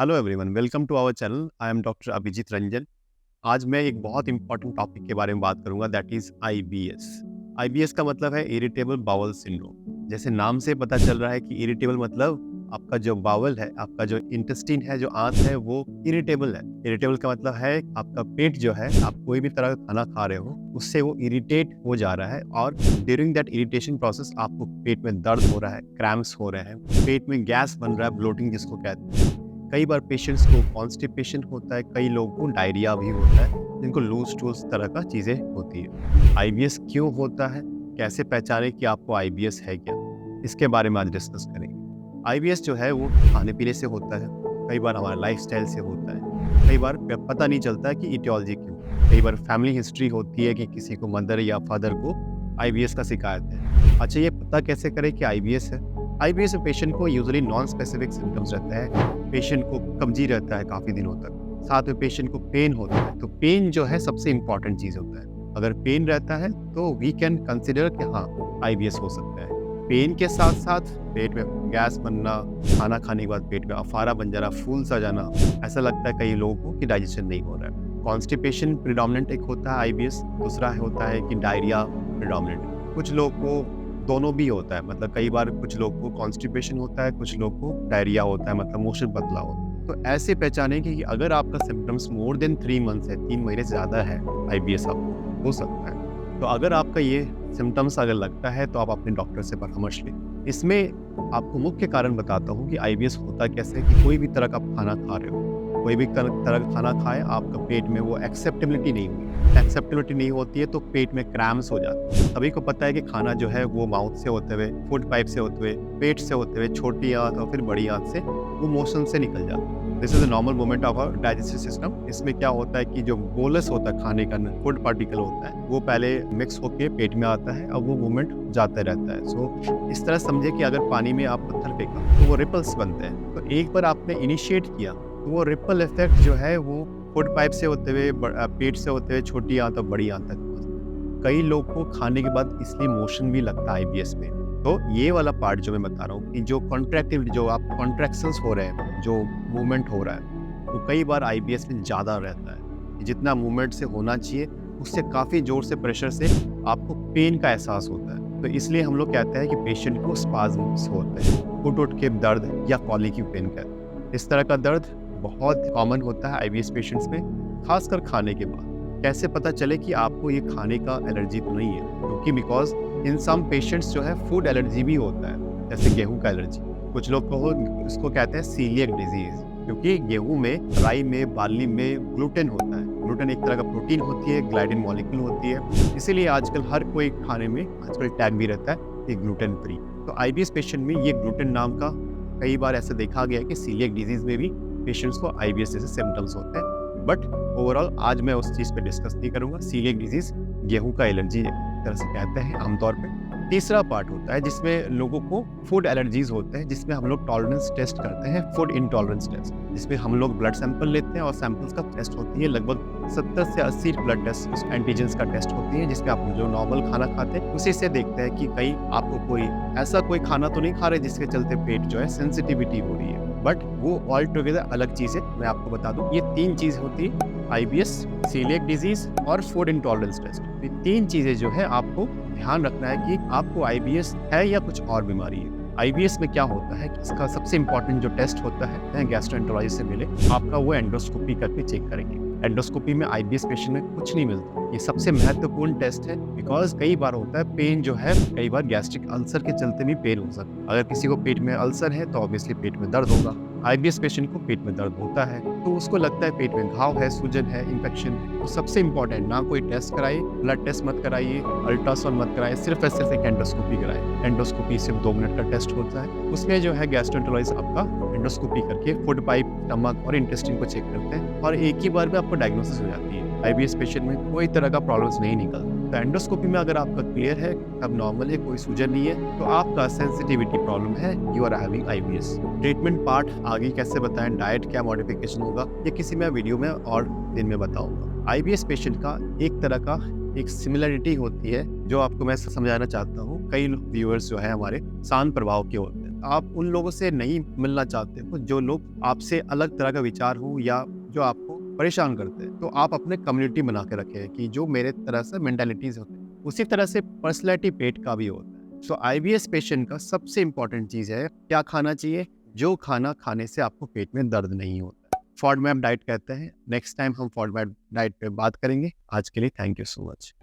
Hello everyone, welcome to our channel. I am doctor Abhijit Ranjan. आज मैं एक बहुत इंपॉर्टेंट टॉपिक के बारे में बात करूंगा, दैट इज आईबीएस। आईबीएस का मतलब है इरिटेबल बाउल सिंड्रोम। जैसे नाम से पता चल रहा है कि इरिटेबल मतलब आपका जो बाउल है, आपका जो इंटेस्टाइन है, जो आंत है, वो इरिटेबल है। इरिटेबल का मतलब है आपका पेट जो है, आप कोई भी तरह का खाना खा रहे हो उससे वो इरिटेट हो जा रहा है, और ड्यूरिंग दैट इरिटेशन प्रोसेस आपको पेट में दर्द हो रहा है, क्रैम्प्स हो रहे हैं, पेट में गैस बन रहा है, ब्लोटिंग जिसको कहते हैं। कई बार पेशेंट्स को कॉन्स्टिपेशन होता है, कई लोगों को डायरिया भी होता है, जिनको लूज स्टूल्स तरह का चीज़ें होती है। आईबीएस क्यों होता है, कैसे पहचाने कि आपको आईबीएस है क्या, इसके बारे में आज डिस्कस करेंगे। आईबीएस जो है वो खाने पीने से होता है, कई बार हमारे लाइफस्टाइल से होता है, कई बार पता नहीं चलता है कि इटियोलॉजी क्यों, कई बार फैमिली हिस्ट्री होती है कि किसी को मदर या फादर को आईबीएस का शिकायत है। अच्छा, ये पता कैसे करें कि आईबीएस है? आईबीएस में पेशेंट को यूजुअली नॉन स्पेसिफिक सिम्टम्स रहता है, पेशेंट को कब्जी रहता है काफ़ी दिनों तक, साथ में पेशेंट को पेन होता है। तो पेन जो है सबसे इम्पॉर्टेंट चीज़ होता है। अगर पेन रहता है तो वी कैन कंसिडर कि हाँ, आईबीएस हो सकता है। पेन के साथ साथ पेट में गैस बनना, खाना खाने के बाद पेट में अफारा बन जाना, फूल सा जाना, ऐसा लगता है कई लोगों को कि डाइजेशन नहीं हो रहा है। कॉन्स्टिपेशन प्रिडोमिनेंट एक होता है आईबीएस, दूसरा होता है कि डायरिया प्रिडोमिनेंट। कुछ लोग को दोनों भी होता है, मतलब कई बार कुछ लोग को कॉन्स्टिपेशन होता है, कुछ लोग को डायरिया होता है, मतलब मोशन पतला हो। तो ऐसे पहचाने कि अगर आपका सिम्टम्स मोर देन 3 मंथ्स है, 3 महीने से ज़्यादा है, आईबीएस आपको हो सकता है। तो अगर आपका ये सिम्टम्स अगर लगता है तो आप अपने डॉक्टर से परामर्श लें। इसमें आपको मुख्य कारण बताता हूँ कि आईबीएस होता कैसे है। कि कोई भी तरह का खाना खा रहे हो, कोई भी तरह का खाना खाएं, आपका पेट में वो एक्सेप्टेबिलिटी नहीं हुई, एक्सेप्टेबिलिटी नहीं होती है तो पेट में क्रैम्प्स हो जाते हैं। सभी को पता है कि खाना जो है वो माउथ से होते हुए, फूड पाइप से होते हुए, पेट से होते हुए, छोटी आंत और फिर बड़ी आंत से वो मोशन से निकल जाता है। This is the normal movement of our digestive system. इसमें क्या होता है कि जो बोलस होता है, खाने का फूड पार्टिकल होता है, वो पहले मिक्स होके पेट में आता है और वो मूवमेंट जाता रहता है। सो इस तरह समझे कि अगर पानी में आप पत्थर फेंका तो वो रिपल्स बनते हैं। तो एक बार आपने इनिशिएट किया तो वो रिपल इफेक्ट जो है वो फूड पाइप से होते हुए, पेट से होते हुए, छोटी आंत और बड़ी आंत तक। कई लोग को खाने के बाद इसलिए मोशन भी लगता है आईबीएस में। तो ये वाला पार्ट जो मैं बता रहा हूँ कि जो कॉन्ट्रैक्टिव, जो आप कॉन्ट्रैक्शंस हो रहे हैं, जो मूवमेंट हो रहा है, वो कई बार आईबीएस में ज़्यादा रहता है। जितना मूवमेंट से होना चाहिए उससे काफ़ी ज़ोर से, प्रेशर से आपको पेन का एहसास होता है। तो इसलिए हम लोग कहते हैं कि पेशेंट को स्पाज़म्स होते हैं, उठ के दर्द या कॉलिक पेन का। इस तरह का दर्द बहुत कॉमन होता है आईबीएस पेशेंट्स में, खासकर खाने के बाद। कैसे पता चले कि आपको ये खाने का एलर्जी तो नहीं है? क्योंकि बिकॉज इन सम पेशेंट्स जो है फूड एलर्जी भी होता है, जैसे गेहूं का एलर्जी। कुछ लोग को इसको कहते हैं सीलिएक डिजीज, क्योंकि गेहूं में, राई में, बार्ली में ग्लूटेन होता है। ग्लूटेन एक तरह का प्रोटीन होती है, ग्लाइडिन मॉलिक्यूल होती है, इसीलिए आजकल हर कोई खाने में आजकल टैग भी रहता है कि ग्लूटेन फ्री। तो आईबीएस पेशेंट में ये ग्लूटेन नाम का कई बार ऐसा देखा गया है कि सीलिएक डिजीज में भी पेशेंट्स को आईबीएस जैसे सिम्टम्स होते हैं। बट ओवरऑल आज मैं उस चीज़ पे डिस्कस नहीं करूंगा। सीलिएक डिजीज गेहूं का एलर्जी एक तरह से कहते हैं आमतौर पे। तीसरा पार्ट होता है जिसमें लोगों को फूड एलर्जीज होते हैं, जिसमें हम लोग टॉलरेंस टेस्ट करते हैं, फूड इंटॉलरेंस टेस्ट, जिसमें हम लोग ब्लड सैंपल लेते हैं और सैंपल्स का टेस्ट होती है। लगभग 70 से 80 ब्लड टेस्ट, एंटीजेंस का टेस्ट होती है, जिसमें आप जो नॉर्मल खाना खाते हैं उसी से देखते हैं कि कहीं आपको कोई ऐसा कोई खाना तो नहीं खा रहे जिसके चलते पेट जो है सेंसिटिविटी हो रही है। बट वो ऑल टुगेदर अलग चीज़ है। मैं आपको बता दूं, ये 3 चीज़ होती है, आईबीएस, सीलिएक डिजीज और फूड इंटॉलरेंस टेस्ट। ये 3 चीज़ें जो है आपको ध्यान रखना है कि आपको आईबीएस है या कुछ और बीमारी है। आईबीएस में क्या होता है कि इसका सबसे इंपॉर्टेंट जो टेस्ट होता है, गैस्ट्रोएंटरोलॉजिस्ट से मिले, आपका वो एंडोस्कोपी करके चेक करेंगे। एंडोस्कोपी में आईबीएस पेशेंट में कुछ नहीं मिलता। ये सबसे महत्वपूर्ण टेस्ट है, बिकॉज कई बार होता है पेन जो है, कई बार गैस्ट्रिक अल्सर के चलते भी पेन हो सकता है। अगर किसी को पेट में अल्सर है तो ऑब्वियसली पेट में दर्द होगा। आईबीएस पेशेंट को पेट में दर्द होता है तो उसको लगता है पेट में घाव है, सूजन है, इंफेक्शन है। तो सबसे इंपॉर्टेंट, ना कोई टेस्ट कराइए, ब्लड टेस्ट मत कराइए, अल्ट्रासाउंड मत कराइए, सिर्फ एक एंडोस्कोपी कराइए। एंडोस्कोपी सिर्फ 2 मिनट का टेस्ट होता है। उसमें जो है गैस्ट्रोएंटरोलॉजिस्ट आपका एंडोस्कोपी करके फूड पाइप, स्टमक और इंटेस्टाइन को चेक करते हैं और एक ही बार में आपको डायग्नोसिस हो जाती है। आईबीएस पेशेंट में कोई तरह का प्रॉब्लम्स नहीं निकलता। तो एंडोस्कोपी में अगर आपका क्लियर है, अब नॉर्मल है, कोई सूजन नहीं है, तो आपका सेंसिटिविटी प्रॉब्लम है, you are having IBS. Treatment part आगे कैसे बताएं, डाइट क्या मॉडिफिकेशन होगा, ये किसी मैं वीडियो में और दिन में बताऊंगा। आईबीएस पेशेंट का एक तरह का एक सिमिलरिटी होती है जो आपको मैं समझाना चाहता हूँ। कई व्यूअर्स जो है हमारे शांत प्रभाव के होते हैं, आप उन लोगों से नहीं मिलना चाहते हो जो लोग आपसे अलग तरह का विचार हो या जो आपको परेशान करते हैं, तो आप अपने कम्युनिटी बना के रखें कि जो मेरे तरह से मेंटालिटीज होते हैं। उसी तरह से पर्सनैलिटी पेट का भी होता है। सो आईबीएस पेशेंट का सबसे इंपॉर्टेंट चीज़ है क्या खाना चाहिए, जो खाना खाने से आपको पेट में दर्द नहीं होता है। फॉडमैप डाइट कहते हैं। नेक्स्ट टाइम हम फॉडमैप डाइट पे बात करेंगे। आज के लिए थैंक यू सो मच।